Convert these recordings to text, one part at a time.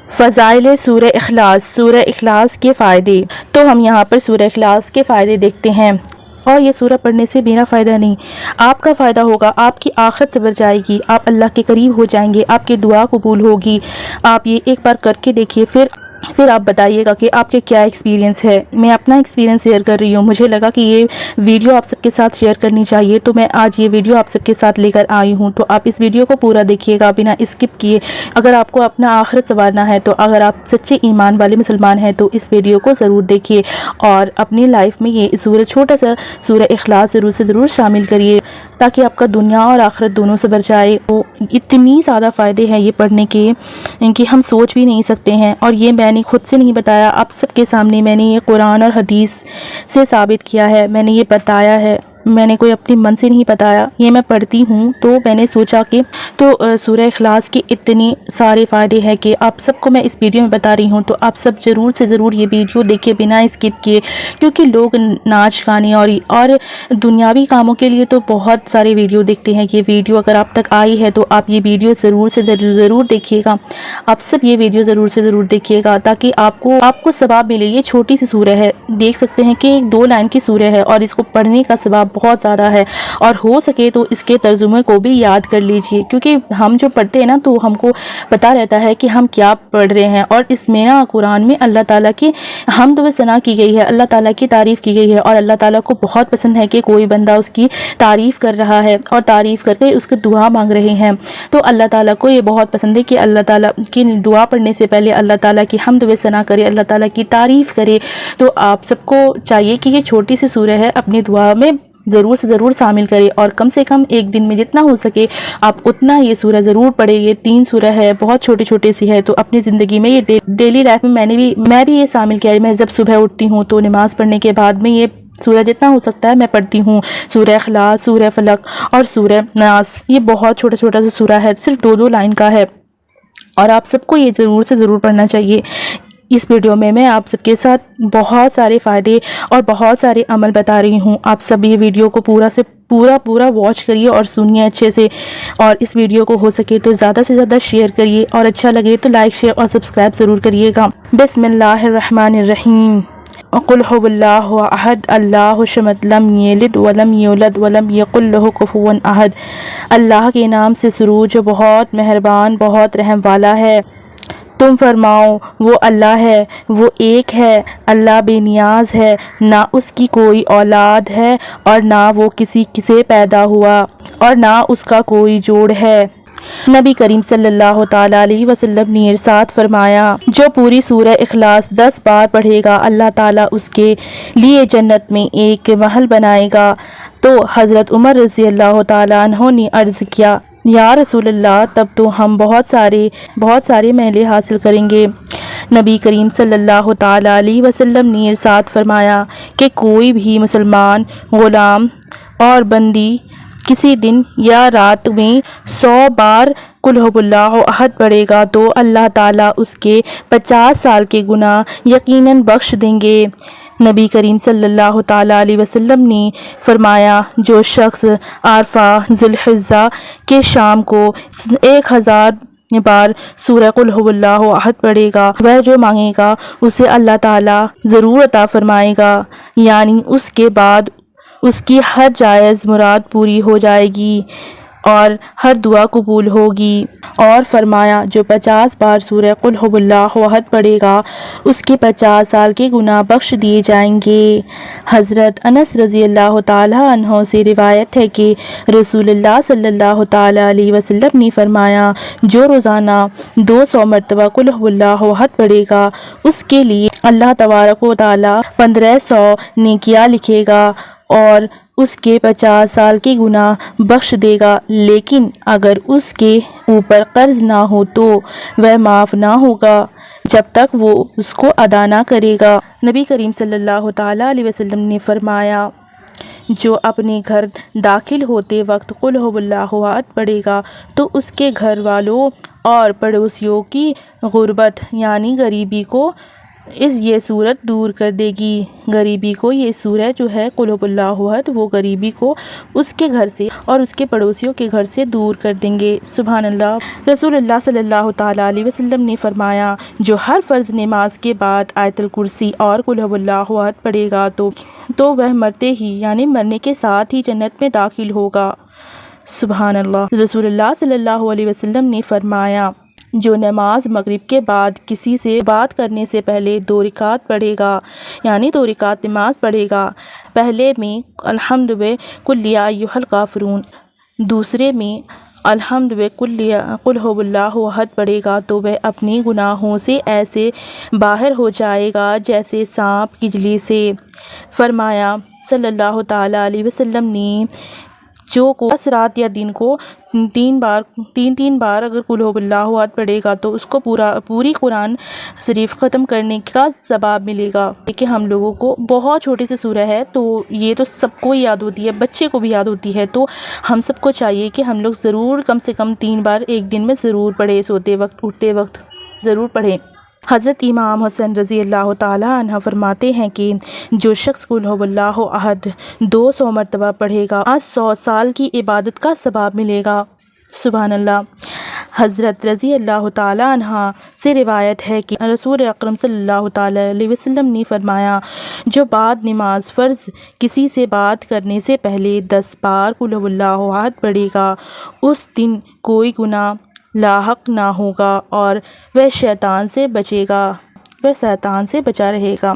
فضائل سورہ اخلاص، سورہ اخلاص کے فائدے۔ تو ہم یہاں پر سورہ اخلاص کے فائدے دیکھتے ہیں، اور یہ سورہ پڑھنے سے میرا فائدہ نہیں، آپ کا فائدہ ہوگا، آپ کی آخرت سنور جائے گی، آپ اللہ کے قریب ہو جائیں گے، آپ کی دعا قبول ہوگی۔ آپ یہ ایک بار کر کے دیکھیے، پھر آپ بتائیے گا کہ آپ کے کیا ایکسپیرینس ہے۔ میں اپنا ایکسپیرینس شیئر کر رہی ہوں، مجھے لگا کہ یہ ویڈیو آپ سب کے ساتھ شیئر کرنی چاہیے، تو میں آج یہ ویڈیو آپ سب کے ساتھ لے کر آئی ہوں۔ تو آپ اس ویڈیو کو پورا دیکھیے گا بنا اسکپ کیے، اگر آپ کو اپنا آخرت سنوارنا ہے، تو اگر آپ سچے ایمان والے مسلمان ہیں تو اس ویڈیو کو ضرور دیکھیے، اور اپنی لائف میں یہ چھوٹا سا سورہ اخلاص ضرور سے ضرور شامل کریے، تاکہ آپ کا دنیا اور آخرت دونوں سنور جائے۔ اتنی زیادہ فائدے ہیں یہ پڑھنے کے کہ ہم سوچ بھی نہیں سکتے ہیں، اور یہ میں نے خود سے نہیں بتایا، آپ سب کے سامنے میں نے یہ قرآن اور حدیث سے ثابت کیا ہے، میں نے یہ بتایا ہے، میں نے کوئی اپنی من سے نہیں بتایا، یہ میں پڑھتی ہوں تو میں نے سوچا کہ سورہ اخلاص کی اتنی سارے فائدے ہیں کہ آپ سب کو میں اس ویڈیو میں بتا رہی ہوں، تو آپ سب ضرور سے ضرور یہ ویڈیو دیکھیں بنا اسکپ کیے، کیونکہ لوگ ناچ گانے اور دنیاوی کاموں کے لیے تو بہت سارے ویڈیو دیکھتے ہیں۔ یہ ویڈیو اگر آپ تک آئی ہے تو آپ یہ ویڈیو ضرور سے ضرور دیکھیے گا، آپ سب یہ ویڈیو ضرور سے ضرور دیکھیے گا، تاکہ آپ کو ثواب ملے۔ یہ چھوٹی سی سورہ ہے، دیکھ سکتے ہیں کہ ایک 2 لائن کی سورہ ہے، اور اس کو پڑھنے کا ثواب بہت زیادہ ہے، اور ہو سکے تو اس کے ترجمے کو بھی یاد کر لیجئے، کیونکہ ہم جو پڑھتے ہیں نا تو ہم کو پتا رہتا ہے کہ ہم کیا پڑھ رہے ہیں۔ اور اس میں نا قرآن میں اللہ تعالیٰ کی حمد و ثنا کی گئی ہے، اللہ تعالیٰ کی تعریف کی گئی ہے، اور اللہ تعالیٰ کو بہت پسند ہے کہ کوئی بندہ اس کی تعریف کر رہا ہے، اور تعریف کر کے اس کی دعا مانگ رہے ہیں۔ تو اللہ تعالیٰ کو یہ بہت پسند ہے کہ اللہ تعالیٰ کی دعا پڑھنے سے پہلے اللہ تعالیٰ کی حمد و ثنا کرے، اللہ تعالیٰ کی تعریف کرے۔ تو آپ سب کو چاہیے کہ یہ چھوٹی سی سورہ ہے، اپنی دعا میں ضرور سے ضرور شامل کرے، اور کم سے کم ایک دن میں جتنا ہو سکے آپ اتنا یہ سورہ ضرور پڑھے۔ یہ 3 سورہ ہے، بہت چھوٹی سی ہے، تو اپنی زندگی میں یہ ڈیلی لائف میں میں بھی یہ شامل کیا ہے۔ میں جب صبح اٹھتی ہوں تو نماز پڑھنے کے بعد میں یہ سورہ جتنا ہو سکتا ہے میں پڑھتی ہوں، سورہ اخلاص، سورہ فلق اور سورہ ناس۔ یہ بہت چھوٹا سا سورہ ہے، صرف 2 لائن کا ہے، اور آپ سب کو یہ ضرور سے ضرور پڑھنا چاہیے۔ اس ویڈیو میں آپ سب کے ساتھ بہت سارے فائدے اور بہت سارے عمل بتا رہی ہوں، آپ سب یہ ویڈیو کو پورا واچ کریے اور سنیے اچھے سے، اور اس ویڈیو کو ہو سکے تو زیادہ سے زیادہ شیئر کریے، اور اچھا لگے تو لائک، شیئر اور سبسکرائب ضرور کریے گا۔ بسم اللہ الرحمن الرحیم۔ قل هو اللہ احد اللہ الصمد لم یلد ولم یولد ولم یکن لہ کفوا احد۔ اللہ کے نام سے شروع جو بہت مہربان، بہت رحم والا ہے۔ تم فرماؤ وہ اللہ ہے، وہ ایک ہے، اللہ بے نیاز ہے، نہ اس کی کوئی اولاد ہے، اور نہ وہ کسی سے پیدا ہوا، اور نہ اس کا کوئی جوڑ ہے۔ نبی کریم صلی اللہ تعالیٰ علیہ وسلم نے ارشاد فرمایا، جو پوری سورہ اخلاص 10 بار پڑھے گا اللہ تعالیٰ اس کے لیے جنت میں ایک محل بنائے گا۔ تو حضرت عمر رضی اللہ تعالیٰ عنہ نے عرض کیا، یا رسول اللہ، تب تو ہم بہت سارے محلے حاصل کریں گے۔ نبی کریم صلی اللہ تعالیٰ علیہ وسلم نے ارشاد فرمایا کہ کوئی بھی مسلمان غلام اور بندی کسی دن یا رات میں 100 بار قل هو اللہ احد پڑھے گا تو اللہ تعالیٰ اس کے 50 سال کے گناہ یقیناً بخش دیں گے۔ نبی کریم صلی اللہ تعالیٰ علیہ وسلم نے فرمایا، جو شخص عرفہ ذی الحجہ کے شام کو 1000 بار سورہ قل هو اللہ احد پڑھے گا، وہ جو مانگے گا اسے اللہ تعالیٰ ضرور عطا فرمائے گا، یعنی اس کے بعد اس کی ہر جائز مراد پوری ہو جائے گی اور ہر دعا قبول ہوگی۔ اور فرمایا، جو 50 بار سورہ قل هو اللہ احد پڑھے گا اس کے 50 سال کے گناہ بخش دیے جائیں گے۔ حضرت انس رضی اللہ تعالیٰ عنہ سے روایت ہے کہ رسول اللہ صلی اللہ تعالیٰ علیہ وسلم نے فرمایا، جو روزانہ 200 مرتبہ قل هو اللہ احد پڑھے گا اس کے لیے اللہ تبارک و تعالیٰ 1500 نیکیاں لکھے گا اور اس کے 50 سال کے گناہ بخش دے گا، لیکن اگر اس کے اوپر قرض نہ ہو تو وہ معاف نہ ہوگا جب تک وہ اس کو ادا نہ کرے گا۔ نبی کریم صلی اللہ تعالیٰ علیہ وسلم نے فرمایا، جو اپنے گھر داخل ہوتے وقت قل هو اللہ احد پڑھے گا تو اس کے گھر والوں اور پڑوسیوں کی غربت یعنی غریبی کو یہ صورت دور کر دے گی غریبی کو۔ یہ صورت جو ہے قل هو اللہ احد، وہ غریبی کو اس کے گھر سے اور اس کے پڑوسیوں کے گھر سے دور کر دیں گے۔ سبحان اللہ۔ رسول اللہ صلی اللہ تعالیٰ علیہ وسلم نے فرمایا جو ہر فرض نماز کے بعد آیت الکرسی اور قل هو اللہ احد پڑھے گا تو وہ مرتے ہی یعنی مرنے کے ساتھ ہی جنت میں داخل ہوگا۔ سبحان اللہ۔ رسول اللہ صلی اللہ علیہ وسلم نے فرمایا جو نماز مغرب کے بعد کسی سے بات کرنے سے پہلے 2 رکعت پڑھے گا یعنی 2 رکعت نماز پڑھے گا، پہلے میں الحمد قل یا ایھا الکافرون، دوسرے میں الحمد قل هو اللہ احد پڑھے گا تو وہ اپنے گناہوں سے ایسے باہر ہو جائے گا جیسے سانپ کجلی سے۔ فرمایا صلی اللہ تعالیٰ علیہ وسلم نے جو کو رات یا دن کو 3 بار اگر قل هو اللہ احد پڑھے گا تو اس کو پوری قرآن شریف ختم کرنے کا ثواب ملے گا۔ کہ ہم لوگوں کو بہت چھوٹی سی سورہ ہے تو یہ تو سب کو یاد ہوتی ہے، بچے کو بھی یاد ہوتی ہے، تو ہم سب کو چاہیے کہ ہم لوگ ضرور کم سے کم 3 بار ایک دن میں ضرور پڑھیں، سوتے وقت اٹھتے وقت ضرور پڑھیں۔ حضرت امام حسن رضی اللہ تعالیٰ عنہ فرماتے ہیں کہ جو شخص قل هو اللہ احد 200 مرتبہ پڑھے گا 100 سال کی عبادت کا ثواب ملے گا۔ سبحان اللہ۔ حضرت رضی اللہ تعالیٰ عنہ سے روایت ہے کہ رسول اکرم صلی اللہ تعالیٰ علیہ وسلم نے فرمایا جو بعد نماز فرض کسی سے بات کرنے سے پہلے 10 بار قل هو اللہ احد پڑھے گا اس دن کوئی گناہ لاحق نہ ہوگا اور وہ شیطان سے بچا رہے گا۔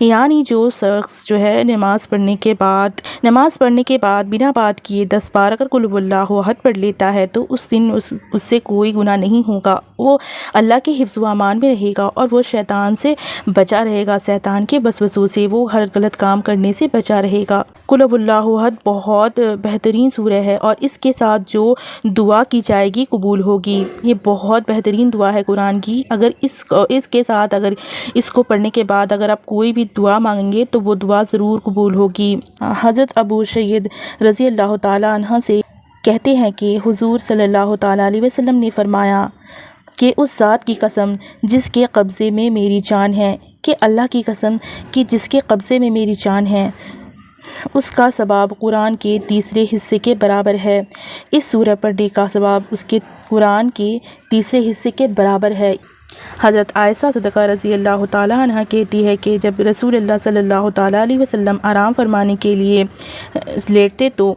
یعنی جو شخص جو ہے نماز پڑھنے کے بعد بنا بات کیے 10 بار اگر قل هو اللہ احد پڑھ لیتا ہے تو اس دن اس سے کوئی گناہ نہیں ہوگا، وہ اللہ کے حفظ و امان میں رہے گا اور وہ شیطان سے بچا رہے گا، شیطان کے وسوسوں سے وہ ہر غلط کام کرنے سے بچا رہے گا۔ قل هو اللہ احد بہت بہترین سورہ ہے اور اس کے ساتھ جو دعا کی جائے گی قبول ہوگی۔ یہ بہت بہترین دعا ہے قرآن کی، اگر اس کے ساتھ اگر اس کو پڑھنے کے بعد اگر آپ کوئی بھی دعا مانگیں گے تو وہ دعا ضرور قبول ہوگی۔ حضرت ابو سعید رضی اللہ تعالیٰ عنہ سے کہتے ہیں کہ حضور صلی اللہ تعالیٰ علیہ وسلم نے فرمایا کہ اس ذات کی قسم جس کے قبضے میں میری جان ہے، کہ اللہ کی قسم کہ جس کے قبضے میں میری جان ہے، اس کا ثواب قرآن کے تیسرے حصے کے برابر ہے۔ اس سورہ پڑھنے کا ثواب اس کے قرآن کے تیسرے حصے کے برابر ہے۔ حضرت عائشہ صدیقہ رضی اللہ تعالیٰ عنہ کہتی ہے کہ جب رسول اللہ صلی اللہ تعالیٰ علیہ وسلم آرام فرمانے کے لیے لیٹتے تو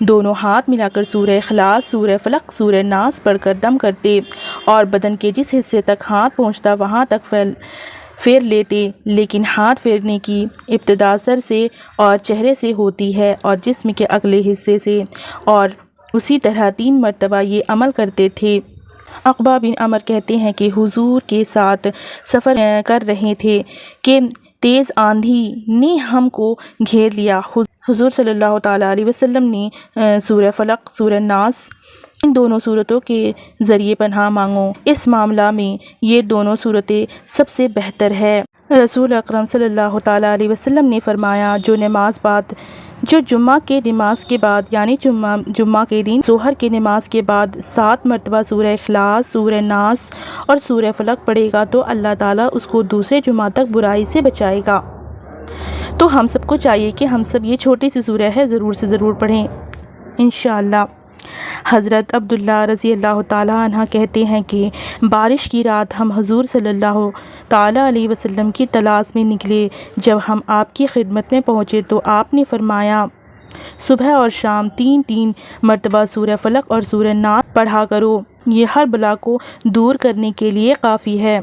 دونوں ہاتھ ملا کر سورہ اخلاص، سورہ فلق، سورہ ناس پڑھ کر دم کرتے اور بدن کے جس حصے تک ہاتھ پہنچتا وہاں تک پھیر لیتے، لیکن ہاتھ پھیرنے کی ابتدا سر سے اور چہرے سے ہوتی ہے اور جسم کے اگلے حصے سے، اور اسی طرح 3 مرتبہ یہ عمل کرتے تھے۔ عقبہ بن عمر کہتے ہیں کہ حضور کے ساتھ سفر کر رہے تھے کہ تیز آندھی نے ہم کو گھیر لیا۔ حضور صلی اللہ تعالیٰ علیہ وسلم نے سورہ فلق، سورہ ناس، ان دونوں صورتوں کے ذریعے پناہ مانگو، اس معاملہ میں یہ دونوں صورتیں سب سے بہتر ہے۔ رسول اکرم صلی اللہ تعالیٰ علیہ وسلم نے فرمایا جو جمعہ کے نماز کے بعد یعنی جمعہ کے دن ظہر کے نماز کے بعد 7 مرتبہ سورہ اخلاص، سورہ ناس اور سورہ فلق پڑھے گا تو اللہ تعالیٰ اس کو دوسرے جمعہ تک برائی سے بچائے گا۔ تو ہم سب کو چاہیے کہ ہم سب یہ چھوٹی سی سورہ ہے ضرور سے ضرور پڑھیں انشاءاللہ۔ حضرت عبداللہ رضی اللہ تعالیٰ عنہ کہتے ہیں کہ بارش کی رات ہم حضور صلی اللہ تعالیٰ علیہ وسلم کی تلاش میں نکلے، جب ہم آپ کی خدمت میں پہنچے تو آپ نے فرمایا صبح اور شام 3 مرتبہ سورہ فلق اور سورہ ناس پڑھا کرو، یہ ہر بلا کو دور کرنے کے لیے کافی ہے۔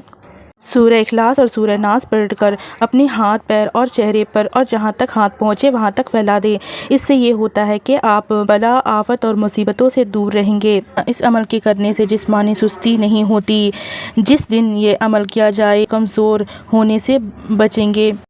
سورہ اخلاص اور سورہ ناس پڑھ کر اپنے ہاتھ، پیر اور چہرے پر اور جہاں تک ہاتھ پہنچے وہاں تک پھیلا دیں، اس سے یہ ہوتا ہے کہ آپ بلا، آفت اور مصیبتوں سے دور رہیں گے۔ اس عمل کے کرنے سے جسمانی سستی نہیں ہوتی، جس دن یہ عمل کیا جائے کمزور ہونے سے بچیں گے۔